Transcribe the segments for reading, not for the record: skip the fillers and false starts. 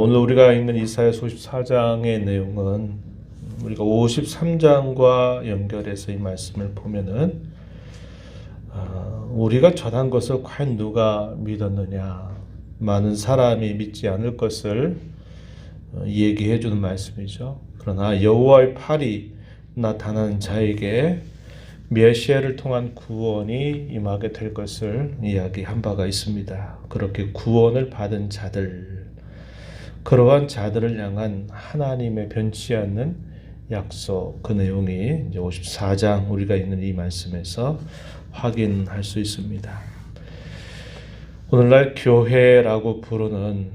오늘 우리가 읽는 이사야서 54장의 내용은 우리가 53장과 연결해서 이 말씀을 보면은 우리가 전한 것을 과연 누가 믿었느냐, 많은 사람이 믿지 않을 것을 얘기해 주는 말씀이죠. 그러나 여호와의 팔이 나타난 자에게 메시아를 통한 구원이 임하게 될 것을 이야기한 바가 있습니다. 그렇게 구원을 받은 자들, 그러한 자들을 향한 하나님의 변치 않는 약속, 그 내용이 이제 54장 우리가 있는 이 말씀에서 확인할 수 있습니다. 오늘날 교회라고 부르는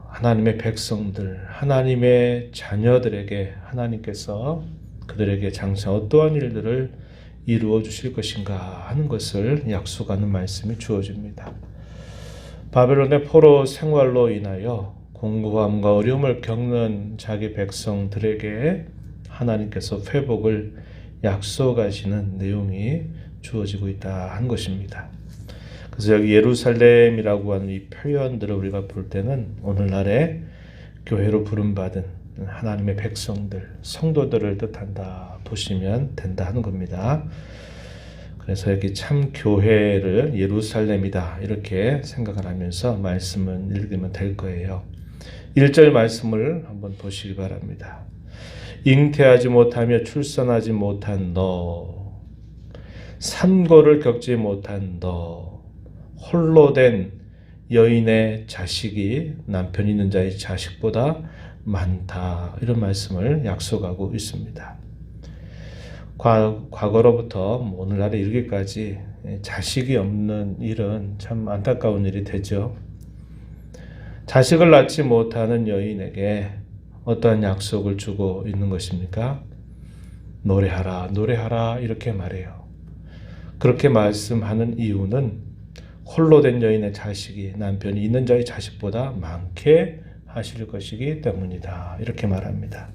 하나님의 백성들, 하나님의 자녀들에게 하나님께서 그들에게 장차 어떠한 일들을 이루어 주실 것인가 하는 것을 약속하는 말씀이 주어집니다. 바벨론의 포로 생활로 인하여 공고함과 어려움을 겪는 자기 백성들에게 하나님께서 회복을 약속하시는 내용이 주어지고 있다 한 것입니다. 그래서 여기 예루살렘이라고 하는 이 표현들을 우리가 볼 때는 오늘날의 교회로 부름받은 하나님의 백성들, 성도들을 뜻한다 보시면 된다 하는 겁니다. 그래서 여기 참 교회를 예루살렘이다 이렇게 생각을 하면서 말씀을 읽으면 될 거예요. 1절 말씀을 한번 보시기 바랍니다. 잉태하지 못하며 출산하지 못한 너, 산고를 겪지 못한 너, 홀로 된 여인의 자식이 남편 있는 자의 자식보다 많다, 이런 말씀을 약속하고 있습니다. 과거로부터 오늘날에 이르기까지 자식이 없는 일은 참 안타까운 일이 되죠. 자식을 낳지 못하는 여인에게 어떠한 약속을 주고 있는 것입니까? 노래하라, 노래하라 이렇게 말해요. 그렇게 말씀하는 이유는 홀로 된 여인의 자식이 남편이 있는 자의 자식보다 많게 하실 것이기 때문이다, 이렇게 말합니다.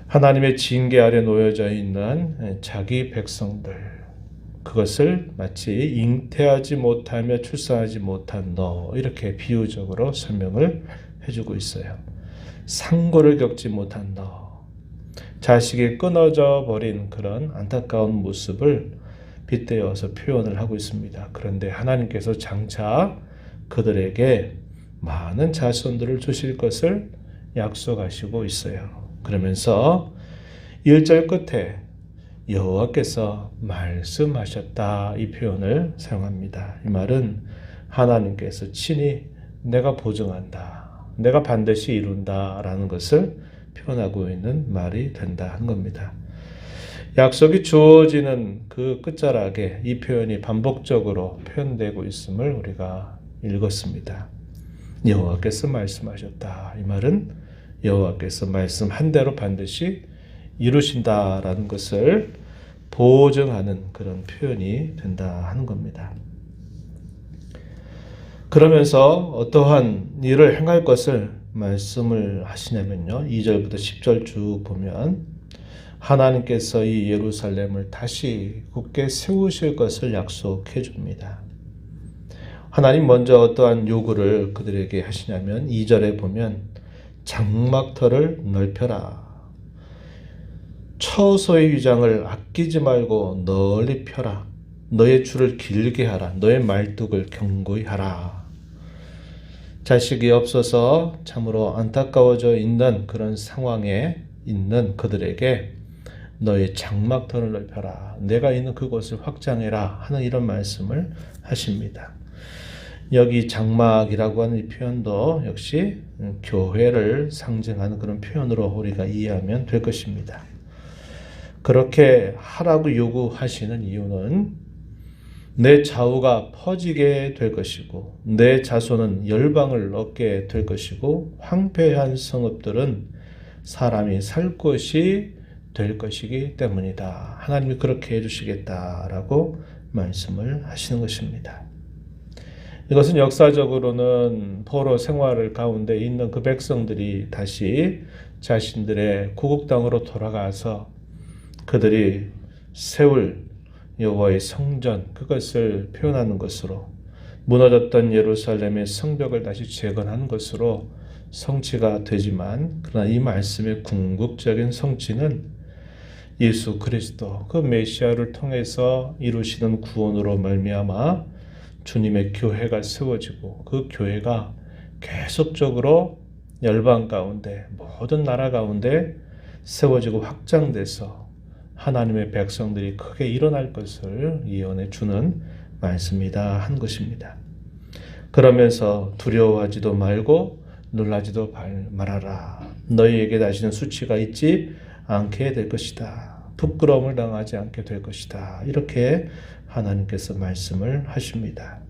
하나님의 징계 아래 놓여져 있는 자기 백성들, 그것을 마치 잉태하지 못하며 출산하지 못한 너, 이렇게 비유적으로 설명을 해주고 있어요. 상고를 겪지 못한 너, 자식이 끊어져 버린 그런 안타까운 모습을 빗대어서 표현을 하고 있습니다. 그런데 하나님께서 장차 그들에게 많은 자손들을 주실 것을 약속하시고 있어요. 그러면서 1절 끝에 여호와께서 말씀하셨다, 이 표현을 사용합니다. 이 말은 하나님께서 친히 내가 보증한다, 내가 반드시 이룬다 라는 것을 표현하고 있는 말이 된다 한 겁니다. 약속이 주어지는 그 끝자락에 이 표현이 반복적으로 표현되고 있음을 우리가 읽었습니다. 여호와께서 말씀하셨다, 이 말은 여호와께서 말씀한 대로 반드시 이루신다라는 것을 보증하는 그런 표현이 된다 하는 겁니다. 그러면서 어떠한 일을 행할 것을 말씀을 하시냐면요, 2절부터 10절 쭉 보면 하나님께서 이 예루살렘을 다시 굳게 세우실 것을 약속해 줍니다. 하나님 먼저 어떠한 요구를 그들에게 하시냐면 2절에 보면 장막터를 넓혀라, 처소의 위장을 아끼지 말고 널리 펴라, 너의 줄을 길게 하라, 너의 말뚝을 견고히 하라. 자식이 없어서 참으로 안타까워져 있는 그런 상황에 있는 그들에게 너의 장막터를 넓혀라, 내가 있는 그곳을 확장해라 하는 이런 말씀을 하십니다. 여기 장막이라고 하는 이 표현도 역시 교회를 상징하는 그런 표현으로 우리가 이해하면 될 것입니다. 그렇게 하라고 요구하시는 이유는 내 좌우가 퍼지게 될 것이고 내 자손은 열방을 얻게 될 것이고 황폐한 성읍들은 사람이 살 곳이 될 것이기 때문이다. 하나님이 그렇게 해주시겠다라고 말씀을 하시는 것입니다. 이것은 역사적으로는 포로 생활을 가운데 있는 그 백성들이 다시 자신들의 고국 땅으로 돌아가서 그들이 세울 여호와의 성전, 그것을 표현하는 것으로 무너졌던 예루살렘의 성벽을 다시 재건한 것으로 성취가 되지만, 그러나 이 말씀의 궁극적인 성취는 예수 그리스도 그 메시아를 통해서 이루시는 구원으로 말미암아 주님의 교회가 세워지고, 그 교회가 계속적으로 열방 가운데, 모든 나라 가운데 세워지고 확장돼서 하나님의 백성들이 크게 일어날 것을 예언해 주는 말씀이다 한 것입니다. 그러면서 두려워하지도 말고 놀라지도 말아라. 너희에게 다시는 수치가 있지 않게 될 것이다. 부끄러움을 당하지 않게 될 것이다. 이렇게 하나님께서 말씀을 하십니다.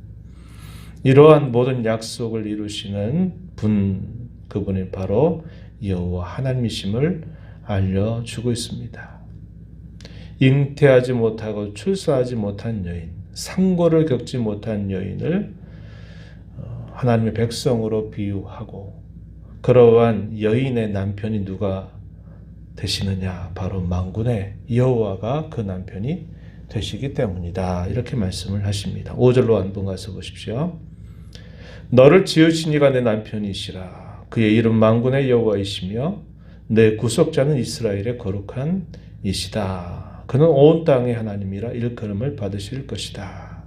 이러한 모든 약속을 이루시는 분, 그분이 바로 여호와 하나님이심을 알려주고 있습니다. 잉태하지 못하고 출산하지 못한 여인, 상고를 겪지 못한 여인을 하나님의 백성으로 비유하고, 그러한 여인의 남편이 누가 되시느냐? 바로 만군의 여호와가 그 남편이 되시기 때문이다. 이렇게 말씀을 하십니다. 5절로 한번 가서 보십시오. 너를 지으신 이가 내 남편이시라. 그의 이름 만군의 여호와이시며 내 구속자는 이스라엘의 거룩한 이시다. 그는 온 땅의 하나님이라 일컬음을 받으실 것이다.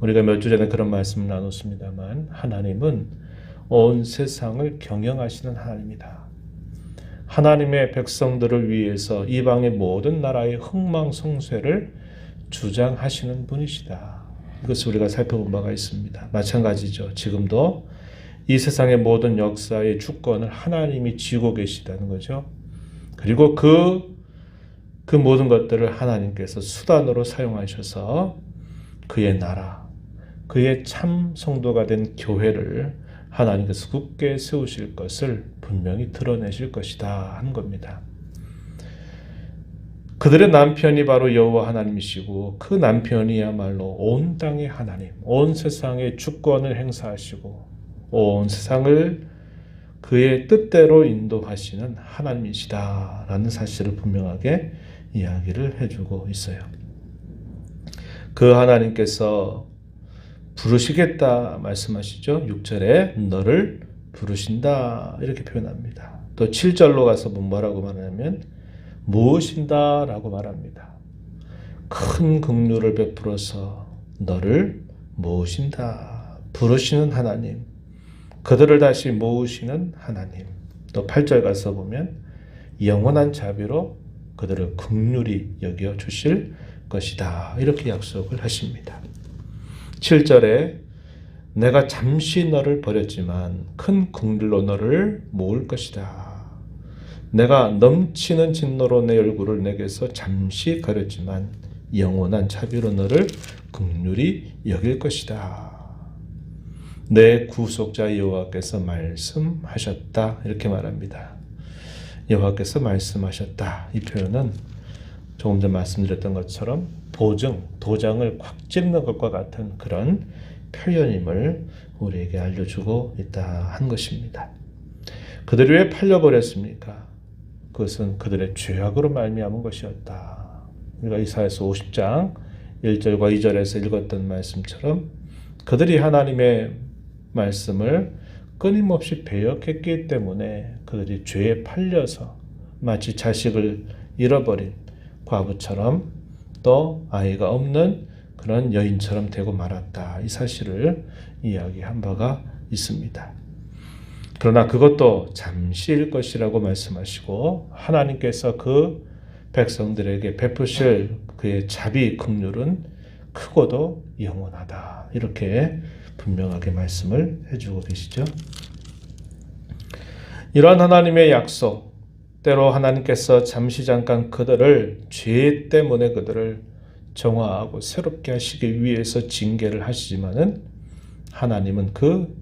우리가 몇 주 전에 그런 말씀을 나눴습니다만, 하나님은 온 세상을 경영하시는 하나님이다. 하나님의 백성들을 위해서 이방의 모든 나라의 흥망성쇠를 주장하시는 분이시다. 이것을 우리가 살펴본 바가 있습니다. 마찬가지죠. 지금도 이 세상의 모든 역사의 주권을 하나님이 쥐고 계시다는 거죠. 그리고 그 모든 것들을 하나님께서 수단으로 사용하셔서 그의 나라, 그의 참 성도가 된 교회를 하나님께서 굳게 세우실 것을 분명히 드러내실 것이다 한 겁니다. 그들의 남편이 바로 여호와 하나님이시고, 그 남편이야말로 온 땅의 하나님, 온 세상의 주권을 행사하시고 온 세상을 그의 뜻대로 인도하시는 하나님이시다라는 사실을 분명하게 이야기를 해주고 있어요. 그 하나님께서 부르시겠다 말씀하시죠. 6절에 너를 부르신다 이렇게 표현합니다. 또 7절로 가서 뭐라고 말하냐면 모으신다 라고 말합니다. 큰 긍휼을 베풀어서 너를 모으신다. 부르시는 하나님, 그들을 다시 모으시는 하나님. 또 8절 가서 보면 영원한 자비로 그들을 긍휼히 여겨 주실 것이다. 이렇게 약속을 하십니다. 7절에 내가 잠시 너를 버렸지만 큰 긍휼로 너를 모을 것이다. 내가 넘치는 진노로 내 얼굴을 내게서 잠시 가렸지만 영원한 자비로 너를 긍휼히 여길 것이다. 내 구속자 여호와께서 말씀하셨다. 이렇게 말합니다. 여호와께서 말씀하셨다. 이 표현은 조금 전 말씀드렸던 것처럼 도장을 콱 찍는 것과 같은 그런 표현임을 우리에게 알려주고 있다 한 것입니다. 그들이 왜 팔려버렸습니까? 그것은 그들의 죄악으로 말미암은 것이었다. 우리가 이사야서 50장 1절과 2절에서 읽었던 말씀처럼 그들이 하나님의 말씀을 끊임없이 배역했기 때문에 그들이 죄에 팔려서 마치 자식을 잃어버린 과부처럼 또 아이가 없는 그런 여인처럼 되고 말았다. 이 사실을 이야기한 바가 있습니다. 그러나 그것도 잠시일 것이라고 말씀하시고 하나님께서 그 백성들에게 베푸실 그의 자비 긍휼은 크고도 영원하다. 이렇게 분명하게 말씀을 해주고 계시죠. 이러한 하나님의 약속, 때로 하나님께서 잠시 잠깐 그들을 죄 때문에 그들을 정화하고 새롭게 하시기 위해서 징계를 하시지만은 하나님은 그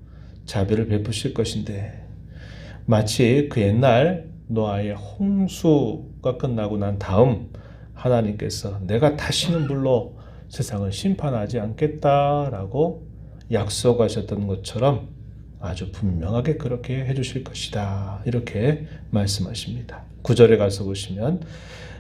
자비를 베푸실 것인데 마치 그 옛날 노아의 홍수가 끝나고 난 다음 하나님께서 내가 다시는 물로 세상을 심판하지 않겠다라고 약속하셨던 것처럼 아주 분명하게 그렇게 해주실 것이다. 이렇게 말씀하십니다. 9절에 가서 보시면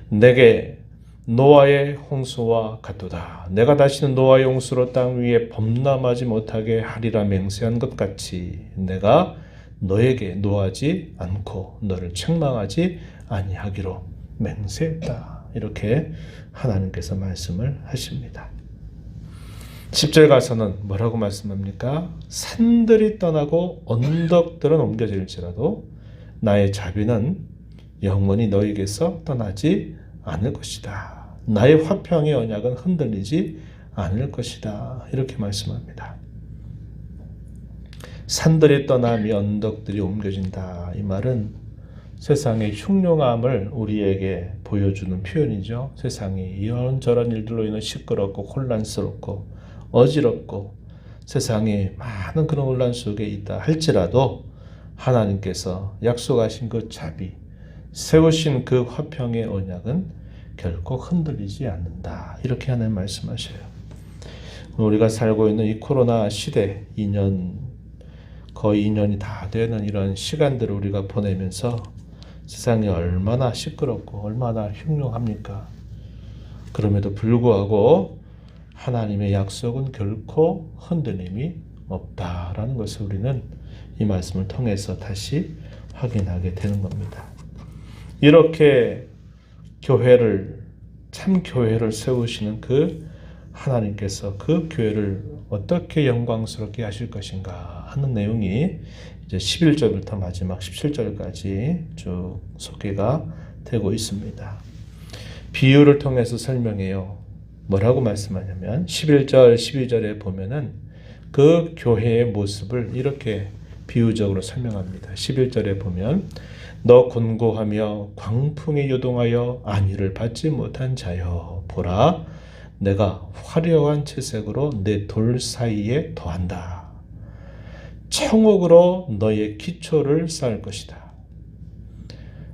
내게 노아의 홍수와 같도다. 내가 다시는 노아의 홍수로 땅 위에 범람하지 못하게 하리라 맹세한 것 같이 내가 너에게 노하지 않고 너를 책망하지 아니하기로 맹세했다. 이렇게 하나님께서 말씀을 하십니다. 10절 가서는 뭐라고 말씀합니까? 산들이 떠나고 언덕들은 옮겨질지라도 나의 자비는 영원히 너에게서 떠나지 않을 것이다. 나의 화평의 언약은 흔들리지 않을 것이다. 이렇게 말씀합니다. 산들이 떠나며 언덕들이 옮겨진다. 이 말은 세상의 흉흉함을 우리에게 보여주는 표현이죠. 세상이 이런저런 일들로 인해 시끄럽고 혼란스럽고 어지럽고 세상에 많은 그런 혼란 속에 있다 할지라도 하나님께서 약속하신 그 자비, 세우신 그 화평의 언약은 결코 흔들리지 않는다. 이렇게 하나님 말씀하셔요. 우리가 살고 있는 이 코로나 시대 2년, 거의 2년이 다 되는 이런 시간들을 우리가 보내면서 세상이 얼마나 시끄럽고 얼마나 흉흉합니까? 그럼에도 불구하고 하나님의 약속은 결코 흔들림이 없다라는 것을 우리는 이 말씀을 통해서 다시 확인하게 되는 겁니다. 이렇게 교회를, 참 교회를 세우시는 그 하나님께서 그 교회를 어떻게 영광스럽게 하실 것인가 하는 내용이 이제 11절부터 마지막 17절까지 쭉 소개가 되고 있습니다. 비유를 통해서 설명해요. 뭐라고 말씀하냐면 11절, 12절에 보면은 그 교회의 모습을 이렇게 비유적으로 설명합니다. 11절에 보면 너 곤고하며 광풍에 요동하여 안위를 받지 못한 자여 보라 내가 화려한 채색으로 내 돌 사이에 더한다. 청옥으로 너의 기초를 쌓을 것이다.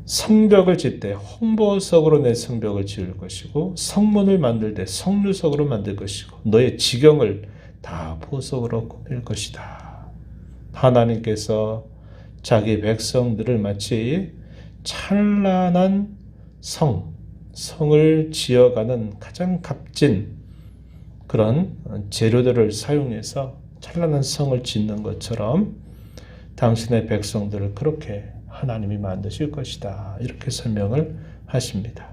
성벽을 짓되 홍보석으로 내 성벽을 지을 것이고 성문을 만들 때 석류석으로 만들 것이고 너의 지경을 다 보석으로 꾸밀 것이다. 하나님께서 자기 백성들을 마치 찬란한 성을 지어가는 가장 값진 그런 재료들을 사용해서 찬란한 성을 짓는 것처럼 당신의 백성들을 그렇게 하나님이 만드실 것이다. 이렇게 설명을 하십니다.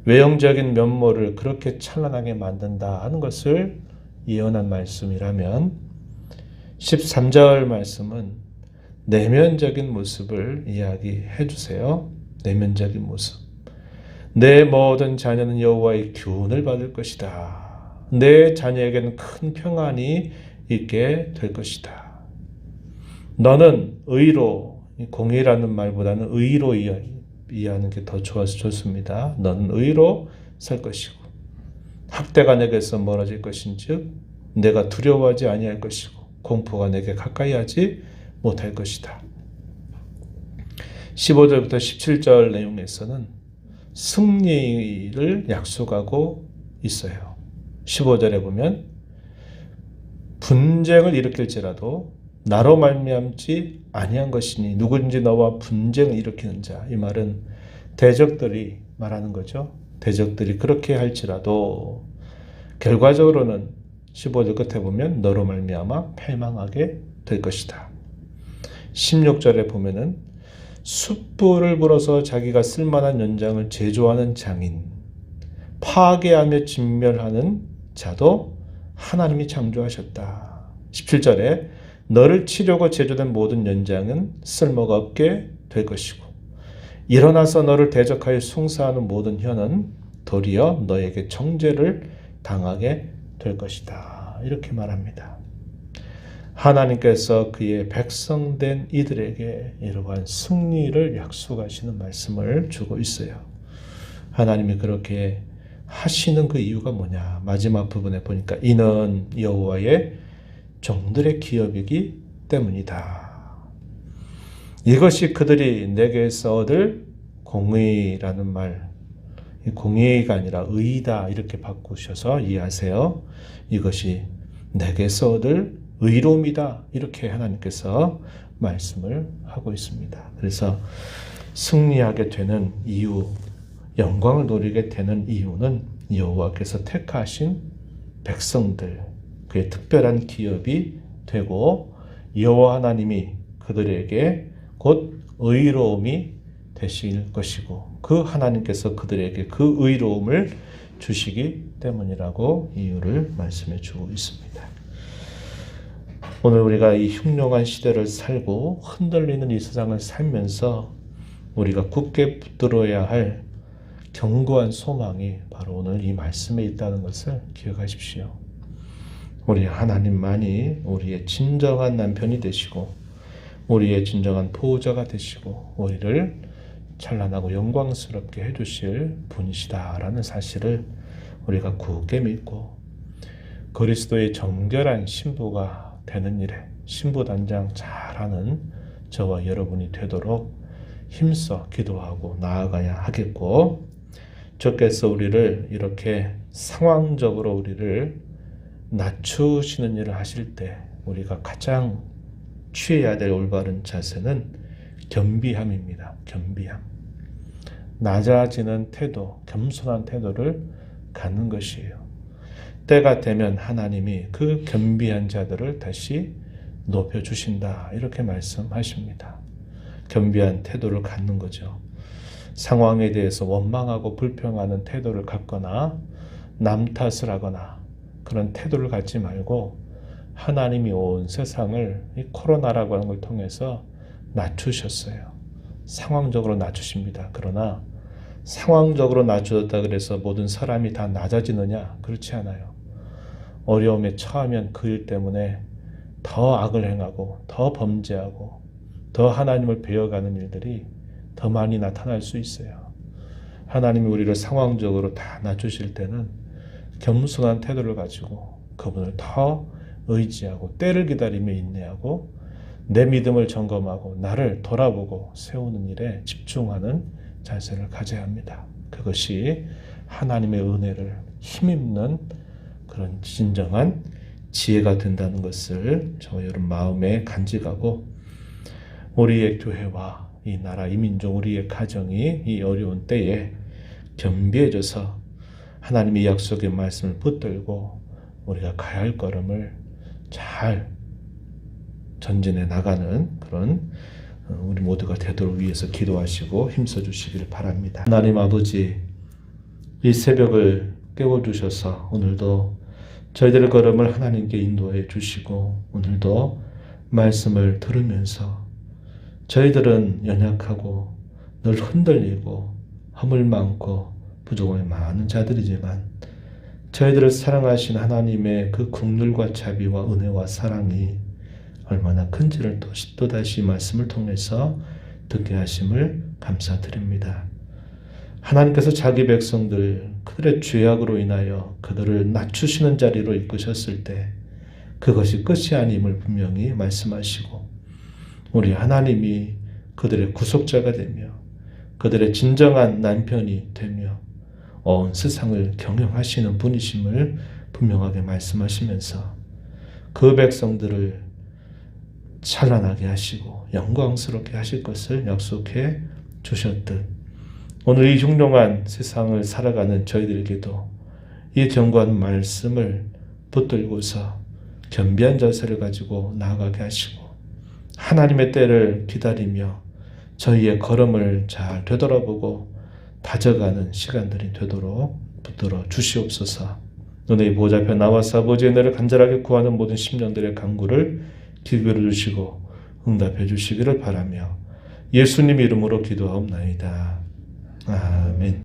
외형적인 면모를 그렇게 찬란하게 만든다 하는 것을 예언한 말씀이라면 13절 말씀은 내면적인 모습을 이야기해 주세요. 내면적인 모습. 내 모든 자녀는 여호와의 교훈을 받을 것이다. 내 자녀에게는 큰 평안이 있게 될 것이다. 너는 의로, 공의라는 말보다는 의로 이해하는 게 더 좋습니다. 너는 의로 살 것이고 학대가 내게서 멀어질 것인즉 내가 두려워하지 아니할 것이고 공포가 내게 가까이 하지 못할 것이다. 15절부터 17절 내용에서는 승리를 약속하고 있어요. 15절에 보면 분쟁을 일으킬지라도 나로 말미암지 아니한 것이니 누구든지 너와 분쟁을 일으키는 자. 이 말은 대적들이 말하는 거죠. 대적들이 그렇게 할지라도 결과적으로는 15절 끝에 보면 너로 말미암아 패망하게 될 것이다. 16절에 보면은 숯불을 불어서 자기가 쓸만한 연장을 제조하는 장인, 파괴하며 진멸하는 자도 하나님이 창조하셨다. 17절에 너를 치려고 제조된 모든 연장은 쓸모가 없게 될 것이고 일어나서 너를 대적하여 숭사하는 모든 혀는 도리어 너에게 정죄를 당하게 될 것이다. 이렇게 말합니다. 하나님께서 그의 백성된 이들에게 이러한 승리를 약속하시는 말씀을 주고 있어요. 하나님이 그렇게 하시는 그 이유가 뭐냐? 마지막 부분에 보니까 이는 여호와의 종들의 기업이기 때문이다. 이것이 그들이 내게서 얻을 공의라는 말, 공의가 아니라 의다 이렇게 바꾸셔서 이해하세요. 이것이 내게서 얻을 의로움이다 이렇게 하나님께서 말씀을 하고 있습니다. 그래서 승리하게 되는 이유, 영광을 누리게 되는 이유는 여호와께서 택하신 백성들, 그의 특별한 기업이 되고 여호와 하나님이 그들에게 곧 의로움이 되실 것이고 그 하나님께서 그들에게 그 의로움을 주시기 때문이라고 이유를 말씀해 주고 있습니다. 오늘 우리가 이 흉흉한 시대를 살고 흔들리는 이 세상을 살면서 우리가 굳게 붙들어야 할 견고한 소망이 바로 오늘 이 말씀에 있다는 것을 기억하십시오. 우리 하나님만이 우리의 진정한 남편이 되시고 우리의 진정한 보호자가 되시고 우리를 찬란하고 영광스럽게 해주실 분이시다라는 사실을 우리가 굳게 믿고 그리스도의 정결한 신부가 되는 일에 신부단장 잘하는 저와 여러분이 되도록 힘써 기도하고 나아가야 하겠고 주께서 우리를 이렇게 상황적으로 우리를 낮추시는 일을 하실 때 우리가 가장 취해야 될 올바른 자세는 겸비함입니다. 겸비함. 낮아지는 태도, 겸손한 태도를 갖는 것이에요. 때가 되면 하나님이 그 겸비한 자들을 다시 높여주신다. 이렇게 말씀하십니다. 겸비한 태도를 갖는 거죠. 상황에 대해서 원망하고 불평하는 태도를 갖거나 남 탓을 하거나 그런 태도를 갖지 말고 하나님이 온 세상을 이 코로나라고 하는 걸 통해서 낮추셨어요. 상황적으로 낮추십니다. 그러나 상황적으로 낮춰졌다 그래서 모든 사람이 다 낮아지느냐? 그렇지 않아요. 어려움에 처하면 그 일 때문에 더 악을 행하고 더 범죄하고 더 하나님을 배워가는 일들이 더 많이 나타날 수 있어요. 하나님이 우리를 상황적으로 다 낮추실 때는 겸손한 태도를 가지고 그분을 더 의지하고 때를 기다리며 인내하고 내 믿음을 점검하고 나를 돌아보고 세우는 일에 집중하는 자세를 가져야 합니다. 그것이 하나님의 은혜를 힘입는 그런 진정한 지혜가 된다는 것을 저와 여러분 마음에 간직하고 우리의 교회와 이 나라, 이 민족, 우리의 가정이 이 어려운 때에 겸비해져서 하나님의 약속의 말씀을 붙들고 우리가 가야 할 걸음을 잘 전진해 나가는 그런 우리 모두가 되도록 위해서 기도하시고 힘써 주시기를 바랍니다. 하나님 아버지, 이 새벽을 깨워주셔서 오늘도 저희들의 걸음을 하나님께 인도해 주시고 오늘도 말씀을 들으면서 저희들은 연약하고 늘 흔들리고 허물 많고 부족함이 많은 자들이지만 저희들을 사랑하신 하나님의 그 국률과 자비와 은혜와 사랑이 얼마나 큰지를 또다시 말씀을 통해서 듣게 하심을 감사드립니다. 하나님께서 자기 백성들 그들의 죄악으로 인하여 그들을 낮추시는 자리로 이끄셨을 때 그것이 끝이 아님을 분명히 말씀하시고 우리 하나님이 그들의 구속자가 되며 그들의 진정한 남편이 되며 온 세상을 경영하시는 분이심을 분명하게 말씀하시면서 그 백성들을 찬란하게 하시고 영광스럽게 하실 것을 약속해 주셨듯 오늘 이 흉흉한 세상을 살아가는 저희들에게도 이 견고한 말씀을 붙들고서 겸비한 자세를 가지고 나아가게 하시고 하나님의 때를 기다리며 저희의 걸음을 잘 되돌아보고 다져가는 시간들이 되도록 붙들어 주시옵소서. 너의 보좌 앞에 나와서 아버지의 은혜를 간절하게 구하는 모든 심령들의 간구를 기울여 주시고 응답해 주시기를 바라며 예수님 이름으로 기도하옵나이다. 아멘.